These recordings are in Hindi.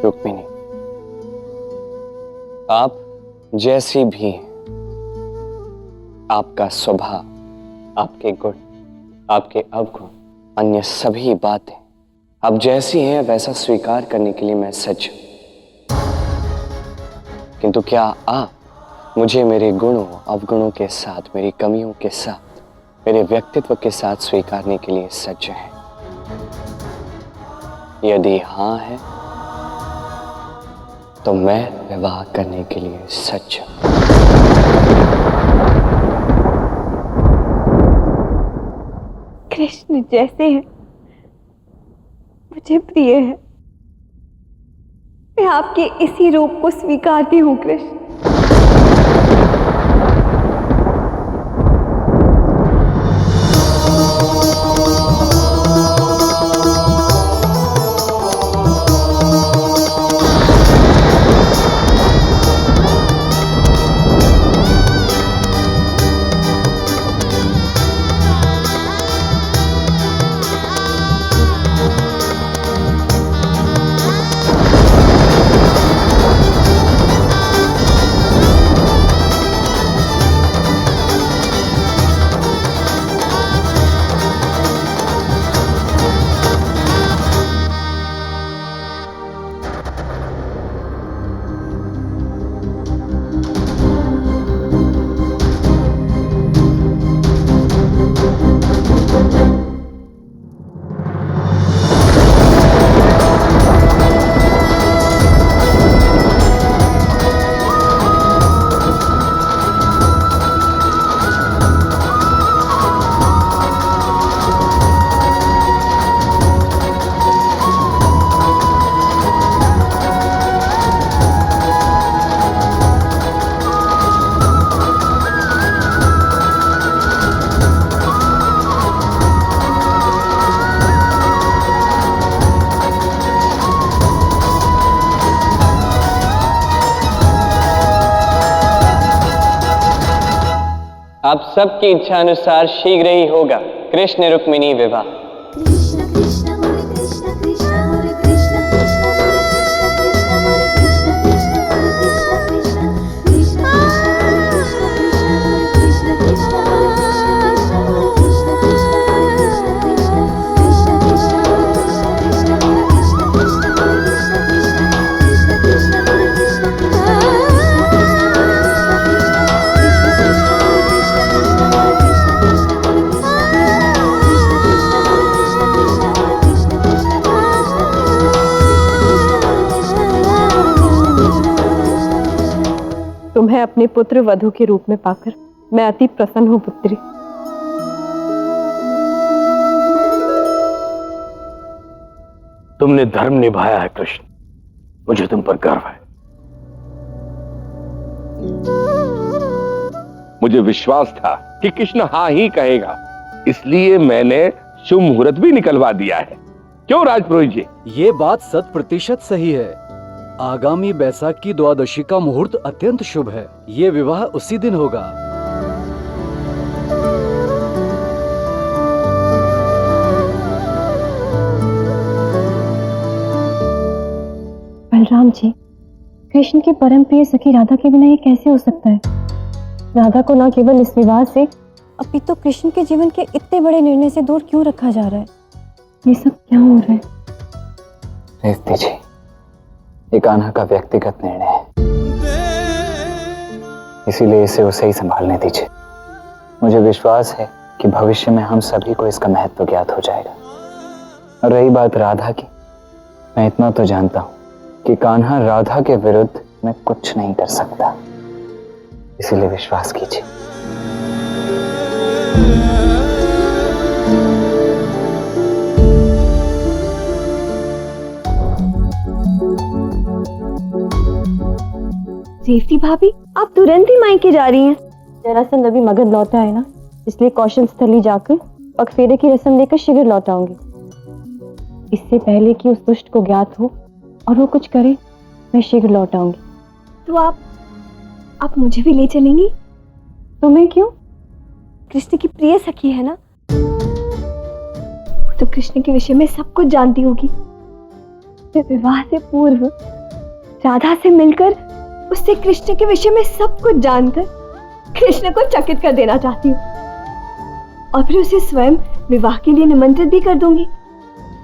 रुक्मिणी, आप जैसी भी हैं, आपका स्वभाव, आपके गुण, आपके अवगुण, अन्य सभी बातें आप जैसी हैं वैसा स्वीकार करने के लिए मैं सज्ज हूं। किंतु क्या आप मुझे मेरे गुणों अवगुणों के साथ, मेरी कमियों के साथ, मेरे व्यक्तित्व के साथ स्वीकारने के लिए सज्ज हैं? यदि हां है तो मैं विवाह करने के लिए सज्ज हूं। कृष्ण जैसे हैं मुझे प्रिय है। मैं आपके इसी रूप को स्वीकारती हूँ कृष्ण। आप सबकी इच्छा अनुसार शीघ्र ही होगा कृष्ण रुक्मिणी विवाह। कृष्ण कृष्ण हरे कृष्ण कृष्ण हरे कृष्ण कृष्ण हरे कृष्ण कृष्ण हरे कृष्ण कृष्ण हरे कृष्ण कृष्ण कृष्ण कृष्ण कृष्ण हरे कृष्ण कृष्ण हरे कृष्ण कृष्ण हरे कृष्ण कृष्ण कृष्ण कृष्ण हरे कृष्ण कृष्ण हरे कृष्ण कृष्ण हरे कृष्ण कृष्ण कृष्ण हरे कृष्ण कृष्ण तुम्हें अपने पुत्र वधू के रूप में पाकर मैं अति प्रसन्न हूँ पुत्री। तुमने धर्म निभाया है कृष्ण, मुझे तुम पर गर्व है। मुझे विश्वास था कि कृष्ण हाँ ही कहेगा, इसलिए मैंने शुभ मुहूर्त भी निकलवा दिया है। क्यों राजपुरोहित जी? ये बात 100% सही है। आगामी बैसाख की द्वादशी का मुहूर्त अत्यंत शुभ है। ये विवाह उसी दिन होगा। बलराम जी, कृष्ण की परम प्रिय सखी राधा के बिना ये कैसे हो सकता है? राधा को न केवल इस विवाह से अपितु तो कृष्ण के जीवन के इतने बड़े निर्णय से दूर क्यों रखा जा रहा है? ये सब क्या हो रहा है? रेवती जी, ये कान्हा का व्यक्तिगत निर्णय है, इसीलिए इसे उसे ही संभालने दीजिए। मुझे विश्वास है कि भविष्य में हम सभी को इसका महत्व ज्ञात हो जाएगा। और रही बात राधा की, मैं इतना तो जानता हूं कि कान्हा राधा के विरुद्ध मैं कुछ नहीं कर सकता, इसीलिए विश्वास कीजिए। रेवती भाभी, आप तुरंत ही मायके जा रही हैं? दरअसल अभी मगध लौटा है ना, इसलिए कौशल स्थली जाकर पगफेरे की रस्म लेकर शीघ्र लौट आऊंगी। इससे पहले कि उस दुष्ट को ज्ञात हो और वो कुछ करे, मैं शीघ्र लौट आऊंगी। तो आप मुझे भी ले चलेंगी? तुम्हें क्यों? कृष्ण की प्रिय सखी है ना, वो तो कृष्ण के विषय में सब कुछ जानती होगी। मैं विवाह से पूर्व राधा से मिलकर उससे कृष्ण के विषय में सब कुछ जानकर कृष्ण को चकित कर देना चाहती हूँ और फिर उसे स्वयं विवाह के लिए निमंत्रित भी कर दूंगी।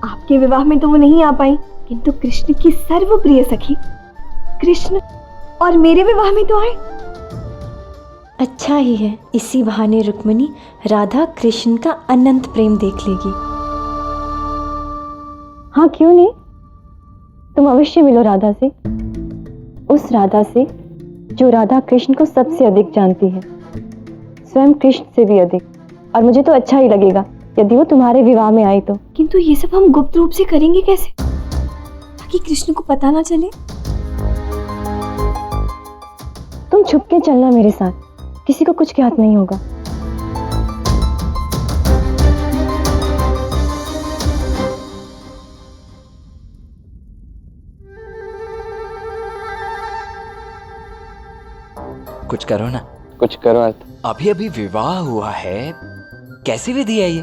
आपके विवाह में तो वो नहीं आ पाई, किंतु कृष्ण की सर्वप्रिय सखी कृष्ण और मेरे विवाह में तो आए। अच्छा ही है, इसी बहाने रुक्मिणी राधा कृष्ण का अनंत प्रेम देख लेगी। हाँ क्यों नहीं, तुम अवश्य मिलो राधा से, उस राधा से जो राधा कृष्ण को सबसे अधिक जानती है, स्वयं कृष्ण से भी अधिक। और मुझे तो अच्छा ही लगेगा यदि वो तुम्हारे विवाह में आई तो। किंतु ये सब हम गुप्त रूप से करेंगे कैसे, ताकि कृष्ण को पता ना चले? तुम छुप के चलना मेरे साथ, किसी को कुछ ज्ञात नहीं होगा। कुछ करो ना। कुछ करो अर्थ। अभी अभी विवाह हुआ है, कैसी विधि है ये?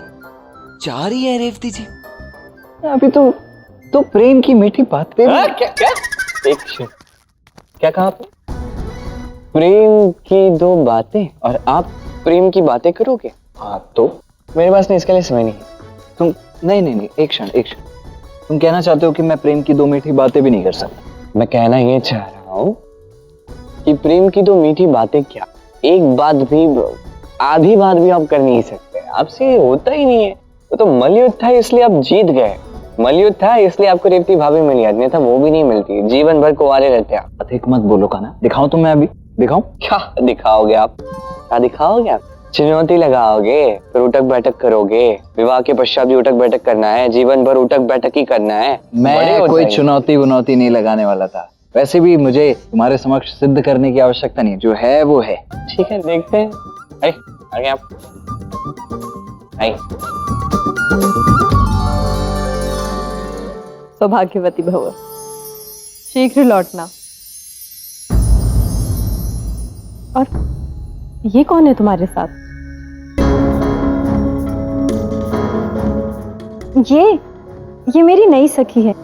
चाह रही है रेवती जी? अभी तो प्रेम की मीठी बातें। क्या एक क्षण, क्या कहा आपने? प्रेम की दो बातें और आप प्रेम की बातें करोगे? हाँ तो मेरे पास नहीं, इसके लिए समय नहीं। तुम नहीं, एक क्षण। तुम कहना चाहते हो कि मैं प्रेम की दो मीठी बातें भी नहीं कर सकता? मैं कहना ये चाह रहा हूँ कि प्रेम की दो मीठी बातें क्या, एक बात भी, आधी बात भी आप कर नहीं सकते। आपसे ये होता ही नहीं है। वो तो मलयुद्ध था इसलिए आप जीत गए, मलयुद्ध था इसलिए आपको रेवती भाभी मिली, अन्यथा वो भी नहीं मिलती। जीवन भर कुंवारे रहते आप। अधिक मत बोलो कान्हा। दिखाऊं तो मैं अभी दिखाऊं? क्या दिखाओगे आप? क्या दिखाओगे आप? चुनौती लगाओगे, फिर उठक बैठक करोगे। विवाह के पश्चात भी उठक बैठक करना है, जीवन भर उठक बैठक ही करना है। मैं कोई चुनौती वुनौती नहीं लगाने वाला था। वैसे भी मुझे तुम्हारे समक्ष सिद्ध करने की आवश्यकता नहीं, जो है वो है। ठीक है, देखते हैं। आगे आप आइए। सौभाग्यवती भव, शीघ्र लौटना। और ये कौन है तुम्हारे साथ? ये मेरी नई सखी है,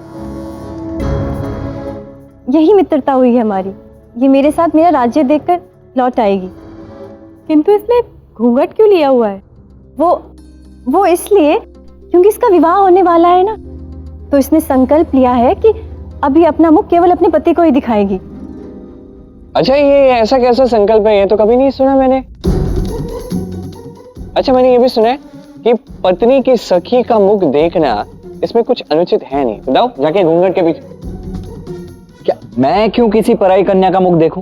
यही मित्रता हुई है हमारी। ये मेरे साथ मेरा राज्य देखकर लौट आएगी। किंतु इसने घूंघट क्यों लिया हुआ है? वो इसलिए क्योंकि इसका विवाह होने वाला है ना, तो इसने संकल्प लिया है कि अभी अपना मुख केवल अपने पति को ही दिखाएगी। अच्छा, ये ऐसा कैसा संकल्प है? ये तो कभी नहीं सुना मैंने। अच्छा, मैंने ये भी सुना है कि पत्नी की सखी का मुख देखना, इसमें कुछ अनुचित है नहीं। बताओ जाके घूंघट के पीछे। क्या मैं क्यों किसी पराई कन्या का मुख देखूं?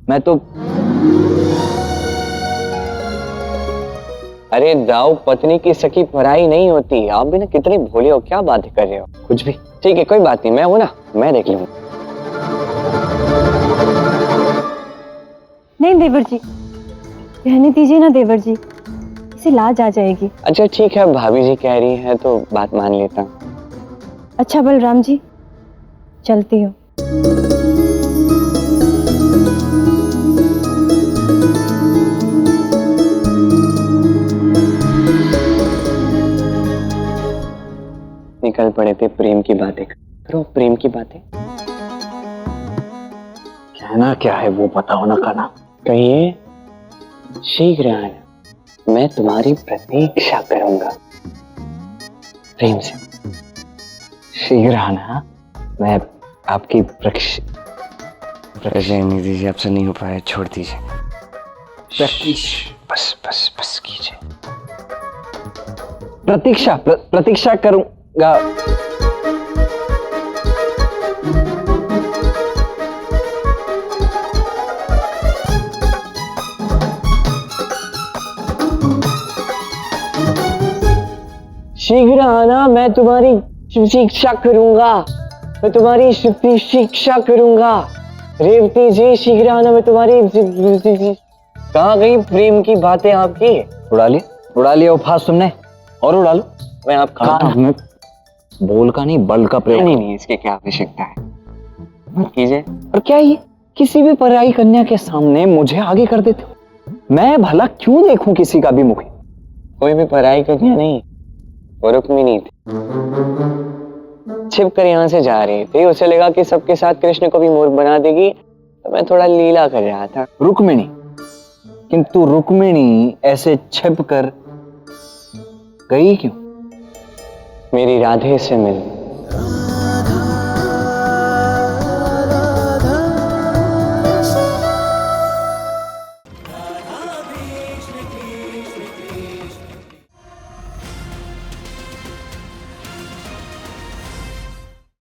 मैं तो अरे दाऊ, पत्नी की सखी पराई नहीं होती। आप भी ना कितने भोले हो, क्या बात कर रहे हो? कुछ भी। ठीक है, कोई बात नहीं, मैं हूं ना, मैं देख लूंगा। नहीं देवर जी, रहने दीजिए ना देवर जी, इसे लाज आ जाएगी। अच्छा ठीक है, भाभी जी कह रही है तो बात मान लेता हूँ। अच्छा बलराम जी, चलती हूँ। निकल पड़े थे प्रेम की बातें। करो प्रेम की बातें। कहना क्या है वो बताओ ना कान्हा। कहिए। शीघ्र आना, मैं तुम्हारी प्रतीक्षा करूंगा। प्रेम से। शीघ्र आना, मैं आपकी रहने दीजिए, आपसे नहीं हो पाया, छोड़ दीजिए। बस कीजिए। प्रतीक्षा करूंगा। शीघ्र आना, मैं तुम्हारी प्रतीक्षा करूंगा। मैं तुम्हारी प्रतीक्षा करूंगा। रेवती जी शीघ्र आना, मैं तुम्हारी। कहाँ गई प्रेम की बातें आपकी? उड़ा लिया उपहास तुमने, और उड़ा लो। मैं आपका बोल का नहीं बल का प्रयोग। नहीं, इसकी क्या आवश्यकता है, मत कीजिए। और क्या ये किसी भी पराई कन्या के सामने मुझे आगे कर देते हो? मैं भला क्यों देखूं किसी का भी मुख? कोई भी पराई कन्या नहीं, वो रुक्मिणी थी। छिप कर यहाँ से जा रही थी, उसे लगा कि सबके साथ कृष्ण को भी मूर्ख बना देगी, तो मैं थोड़ा लीला कर रहा था। रुक्मिणी, किंतु रुक्मिणी ऐसे छिप कर गई क्यों? मेरी राधे से मिलने।